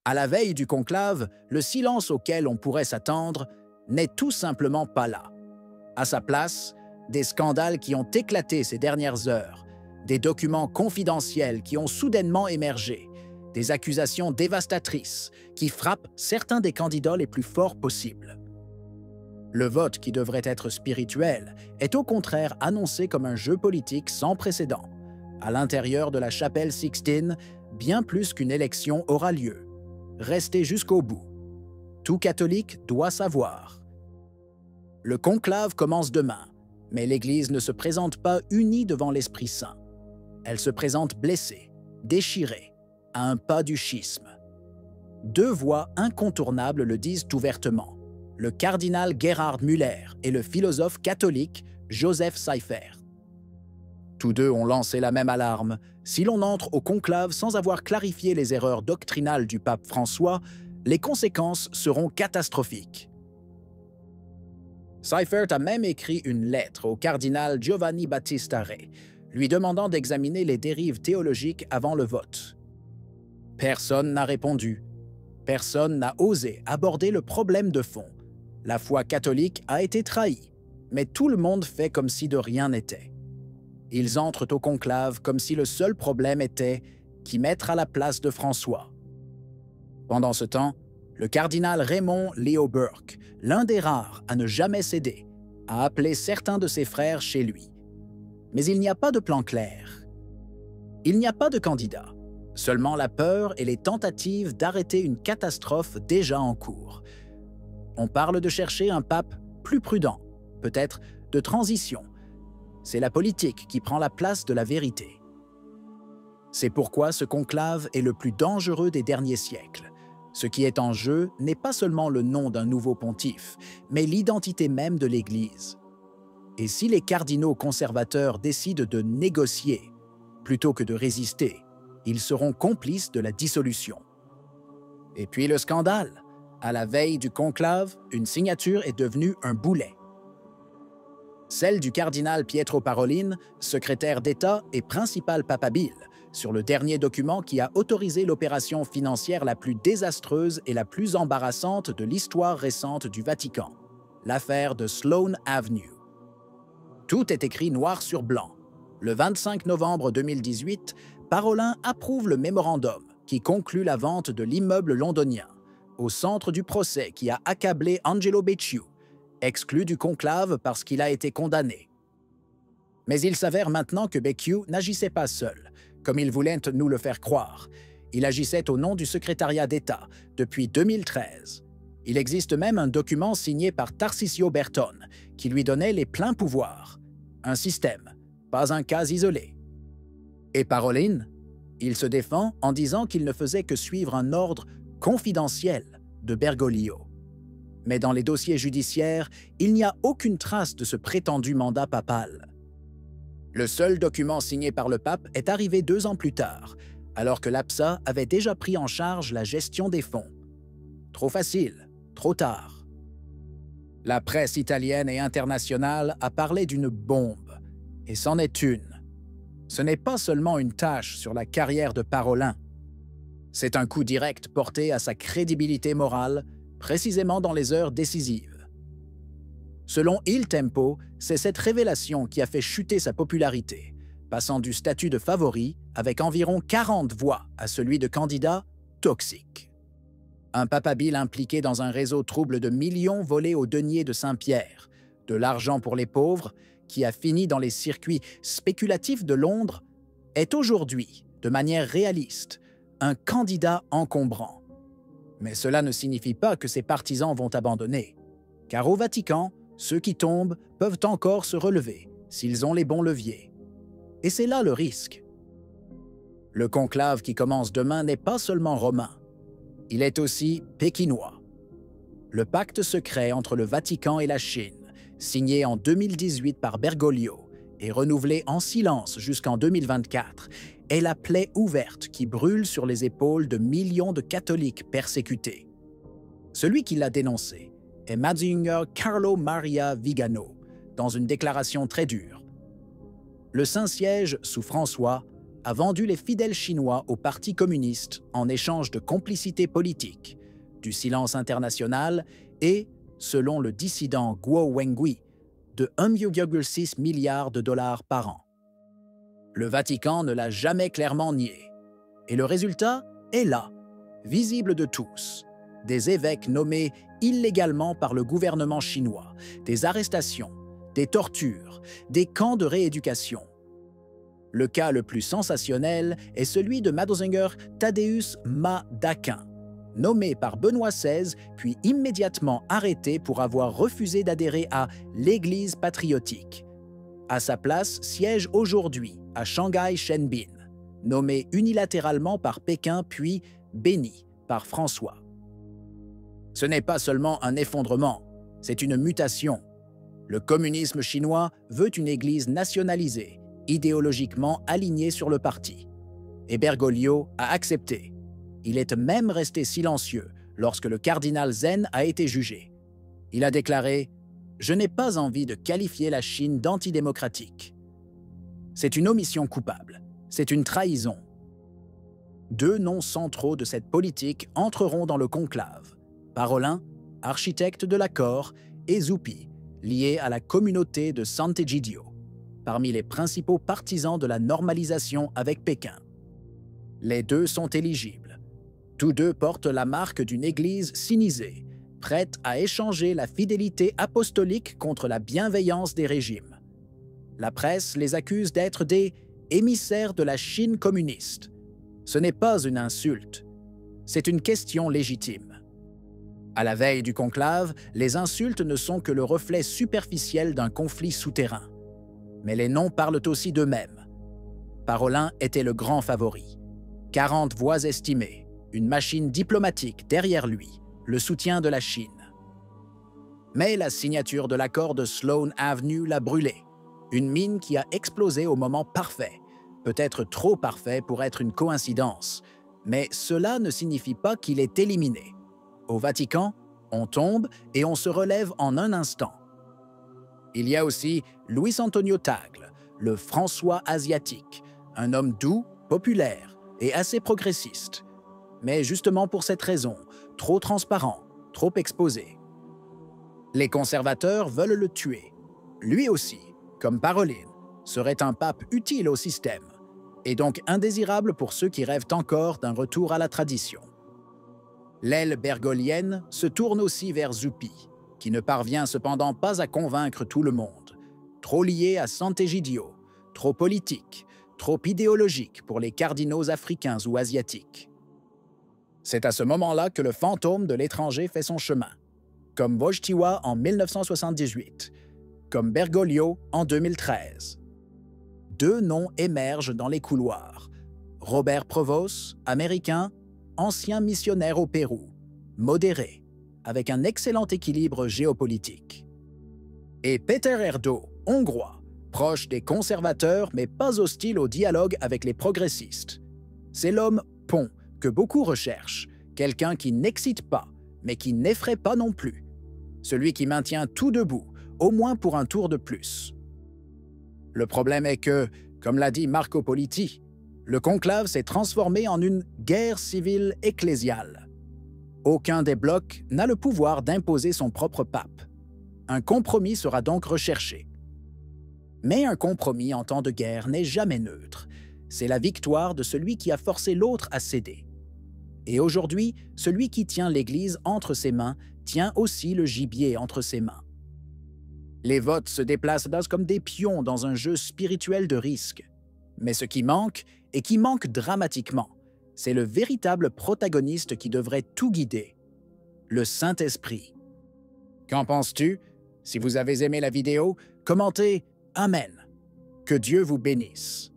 À la veille du conclave, le silence auquel on pourrait s'attendre n'est tout simplement pas là. À sa place, des scandales qui ont éclaté ces dernières heures, des documents confidentiels qui ont soudainement émergé, des accusations dévastatrices qui frappent certains des candidats les plus forts possibles. Le vote, qui devrait être spirituel, est au contraire annoncé comme un jeu politique sans précédent. À l'intérieur de la chapelle Sixtine, bien plus qu'une élection aura lieu. Restez jusqu'au bout. Tout catholique doit savoir. Le conclave commence demain, mais l'Église ne se présente pas unie devant l'Esprit Saint. Elle se présente blessée, déchirée, à un pas du schisme. Deux voix incontournables le disent ouvertement. Le cardinal Gerhard Müller et le philosophe catholique Joseph Seifert. Tous deux ont lancé la même alarme. Si l'on entre au conclave sans avoir clarifié les erreurs doctrinales du pape François, les conséquences seront catastrophiques. Seifert a même écrit une lettre au cardinal Giovanni Battista Re, lui demandant d'examiner les dérives théologiques avant le vote. Personne n'a répondu. Personne n'a osé aborder le problème de fond. La foi catholique a été trahie, mais tout le monde fait comme si de rien n'était. Ils entrent au conclave comme si le seul problème était qui mettre à la place de François. Pendant ce temps, le cardinal Raymond Leo Burke, l'un des rares à ne jamais céder, a appelé certains de ses frères chez lui. Mais il n'y a pas de plan clair. Il n'y a pas de candidat, seulement la peur et les tentatives d'arrêter une catastrophe déjà en cours. On parle de chercher un pape plus prudent, peut-être de transition. C'est la politique qui prend la place de la vérité. C'est pourquoi ce conclave est le plus dangereux des derniers siècles. Ce qui est en jeu n'est pas seulement le nom d'un nouveau pontife, mais l'identité même de l'Église. Et si les cardinaux conservateurs décident de négocier plutôt que de résister, ils seront complices de la dissolution. Et puis le scandale. À la veille du conclave, une signature est devenue un boulet. Celle du cardinal Pietro Parolin, secrétaire d'État et principal papabile, sur le dernier document qui a autorisé l'opération financière la plus désastreuse et la plus embarrassante de l'histoire récente du Vatican, l'affaire de Sloane Avenue. Tout est écrit noir sur blanc. Le 25 novembre 2018, Parolin approuve le mémorandum qui conclut la vente de l'immeuble londonien, au centre du procès qui a accablé Angelo Becciu, exclu du conclave parce qu'il a été condamné. Mais il s'avère maintenant que Becciu n'agissait pas seul, comme il voulait nous le faire croire. Il agissait au nom du secrétariat d'État depuis 2013. Il existe même un document signé par Tarcisio Bertone qui lui donnait les pleins pouvoirs. Un système, pas un cas isolé. Et Parolin, il se défend en disant qu'il ne faisait que suivre un ordre confidentiel de Bergoglio. Mais dans les dossiers judiciaires, il n'y a aucune trace de ce prétendu mandat papal. Le seul document signé par le pape est arrivé 2 ans plus tard, alors que l'APSA avait déjà pris en charge la gestion des fonds. Trop facile, trop tard. La presse italienne et internationale a parlé d'une bombe, et c'en est une. Ce n'est pas seulement une tache sur la carrière de Parolin. C'est un coup direct porté à sa crédibilité morale, précisément dans les heures décisives. Selon Il Tempo, c'est cette révélation qui a fait chuter sa popularité, passant du statut de favori avec environ 40 voix à celui de candidat toxique. Un papabile impliqué dans un réseau trouble de millions volés au denier de Saint-Pierre, de l'argent pour les pauvres, qui a fini dans les circuits spéculatifs de Londres, est aujourd'hui, de manière réaliste, un candidat encombrant. Mais cela ne signifie pas que ses partisans vont abandonner, car au Vatican, ceux qui tombent peuvent encore se relever s'ils ont les bons leviers. Et c'est là le risque. Le conclave qui commence demain n'est pas seulement romain, il est aussi pékinois. Le pacte secret entre le Vatican et la Chine, signé en 2018 par Bergoglio et renouvelé en silence jusqu'en 2024, est la plaie ouverte qui brûle sur les épaules de millions de catholiques persécutés. Celui qui l'a dénoncé est Monsignor Carlo Maria Vigano, dans une déclaration très dure. Le Saint-Siège, sous François, a vendu les fidèles chinois au Parti communiste en échange de complicité politique, du silence international et, selon le dissident Guo Wengui, de 1,6 milliard de dollars par an. Le Vatican ne l'a jamais clairement nié. Et le résultat est là, visible de tous. Des évêques nommés illégalement par le gouvernement chinois, des arrestations, des tortures, des camps de rééducation. Le cas le plus sensationnel est celui de Mgr Thaddeus Ma d'Aquin, nommé par Benoît XVI puis immédiatement arrêté pour avoir refusé d'adhérer à l'Église patriotique. À sa place siège aujourd'hui à Shanghai Shenbin, nommé unilatéralement par Pékin puis béni par François. Ce n'est pas seulement un effondrement, c'est une mutation. Le communisme chinois veut une Église nationalisée, idéologiquement alignée sur le parti. Et Bergoglio a accepté. Il est même resté silencieux lorsque le cardinal Zen a été jugé. Il a déclaré « Je n'ai pas envie de qualifier la Chine d'antidémocratique. C'est une omission coupable, c'est une trahison. » Deux noms centraux de cette politique entreront dans le conclave. Parolin, architecte de l'accord, et Zhupi, lié à la communauté de Sant'Egidio, parmi les principaux partisans de la normalisation avec Pékin. Les deux sont éligibles. Tous deux portent la marque d'une église sinisée, prête à échanger la fidélité apostolique contre la bienveillance des régimes. La presse les accuse d'être des émissaires de la Chine communiste. Ce n'est pas une insulte, c'est une question légitime. À la veille du conclave, les insultes ne sont que le reflet superficiel d'un conflit souterrain. Mais les noms parlent aussi d'eux-mêmes. Parolin était le grand favori. 40 voix estimées, une machine diplomatique derrière lui, le soutien de la Chine. Mais la signature de l'accord de Sloane Avenue l'a brûlé. Une mine qui a explosé au moment parfait, peut-être trop parfait pour être une coïncidence, mais cela ne signifie pas qu'il est éliminé. Au Vatican, on tombe et on se relève en un instant. Il y a aussi Luis Antonio Tagle, le François asiatique, un homme doux, populaire et assez progressiste. Mais justement pour cette raison, trop transparent, trop exposé. Les conservateurs veulent le tuer. Lui aussi, comme Parolin, serait un pape utile au système, et donc indésirable pour ceux qui rêvent encore d'un retour à la tradition. L'aile bergoglienne se tourne aussi vers Zhupi, qui ne parvient cependant pas à convaincre tout le monde. Trop lié à Sant'Egidio, trop politique, trop idéologique pour les cardinaux africains ou asiatiques. C'est à ce moment-là que le fantôme de l'étranger fait son chemin, comme Wojtyła en 1978, comme Bergoglio en 2013. Deux noms émergent dans les couloirs. Robert Provos, américain, ancien missionnaire au Pérou, modéré, avec un excellent équilibre géopolitique. Et Péter Erdő, hongrois, proche des conservateurs mais pas hostile au dialogue avec les progressistes. C'est l'homme pont que beaucoup recherchent, quelqu'un qui n'excite pas, mais qui n'effraie pas non plus. Celui qui maintient tout debout, au moins pour un tour de plus. Le problème est que, comme l'a dit Marco Politi, le conclave s'est transformé en une guerre civile ecclésiale. Aucun des blocs n'a le pouvoir d'imposer son propre pape. Un compromis sera donc recherché. Mais un compromis en temps de guerre n'est jamais neutre. C'est la victoire de celui qui a forcé l'autre à céder. Et aujourd'hui, celui qui tient l'Église entre ses mains tient aussi le gibier entre ses mains. Les votes se déplacent comme des pions dans un jeu spirituel de risque. Mais ce qui manque, et qui manque dramatiquement, c'est le véritable protagoniste qui devrait tout guider, le Saint-Esprit. Qu'en penses-tu? Si vous avez aimé la vidéo, commentez « Amen ». Que Dieu vous bénisse.